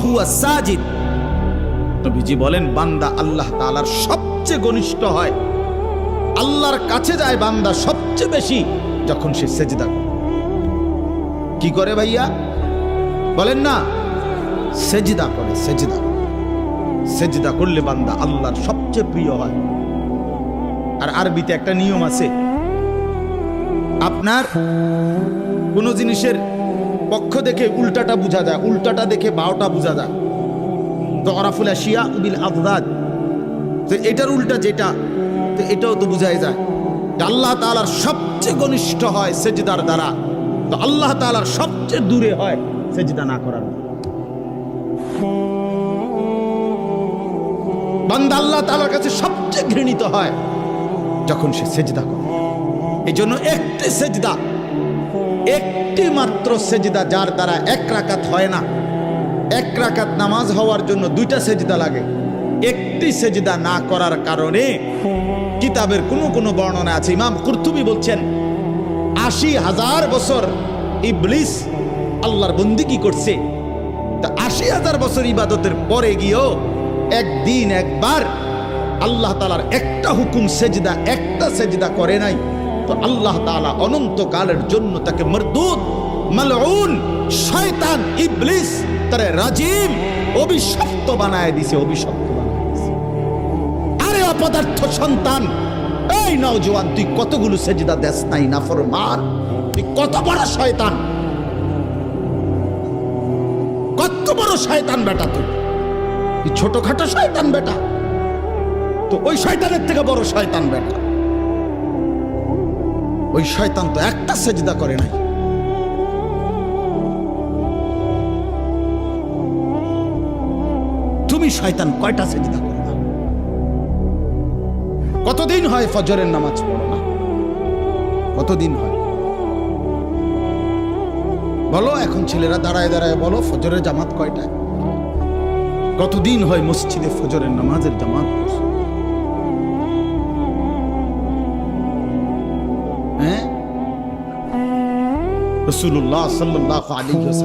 হুয়া সাজিদ। নবীজি বলেন বান্দা আল্লাহ তাআলার সবচেয়ে ঘনিষ্ঠ হয়, আল্লাহর কাছে যায় বান্দা সবচেয়ে বেশি যখন সে সেজদা করে। কি করে ভাইয়া বলেন না? সেজদা করে। সেজদা করলে বান্দা আল্লাহর সবচেয়ে প্রিয় হয়। আর আরবিতে একটা নিয়ম আছে, আপনার কোন জিনিসের পক্ষ দেখে উল্টাটা বোঝা যায়, উল্টাটা দেখে বাওটা বোঝা যায়। তো আরাফুল আশিয়া বিল আযদাদ, তো এটার উল্টা যেটা, তো এটাও তো বোঝাই যায়। আল্লাহ তাআলার সবচেয়ে ঘনিষ্ঠ হয় সেজদার দ্বারা, তো আল্লাহ তাআলার সবচেয়ে দূরে হয় সেজদা না করার। বান্দা আল্লাহ তাআলার কাছে সবচেয়ে ঘৃণিত হয় যখন সে সেজদা করে। এই জন্য একটি মাত্র সেজদা যার দ্বারা এক রাকাত হয় না, এক রাকাত নামাজ হওয়ার জন্য দুইটা সেজদা লাগে। একটি সেজদা না করার কারণে কিতাবের কোন বর্ণনা আছে, ইমাম কুরতুবী বলছেন ৮০,০০০ বছর ইবলিস আল্লাহর বন্দেগী করছে। তা ৮০,০০০ বছর ইবাদতের পরে গিয়েও একদিন একবার আল্লাহ তাআলার একটা হুকুম সেজদা, একটা সেজদা করে নাই। তো আল্লাহ তাআলা অনন্তকালের জন্য তাকে মরদুদ, মালউন, শয়তান, ইবলিস, তারে রাজিম, অভিশপ্ত বানায় দিছে। আরে অপদার্থ সন্তান, এই নওজোয়ান, তুই কতগুলো সেজদা দেস নাই নাফরমান, তুই কত বড় শয়তান, কত বড় শয়তান বেটা, তুই ছোটখাটো শয়তান বেটা, তো ওই শয়তানের থেকে বড় শয়তান বেটা। ওই শয়তান তো একটা সেজদা করে নাই। তুমি শয়তান কয়টা সেজদা করো না? কতদিন হয় ফজরের নামাজ পড়ো না? কতদিন হয় বলো? এখন ছেলেরা দাঁড়ায় দাঁড়ায় বলো ফজরের জামাত কয়টায়? কতদিন হয় মসজিদে ফজরের নামাজের জামাত? হ্যাঁ, রাসূলুল্লাহ সাল্লাল্লাহু আলাইহি ওয়াসাল্লাম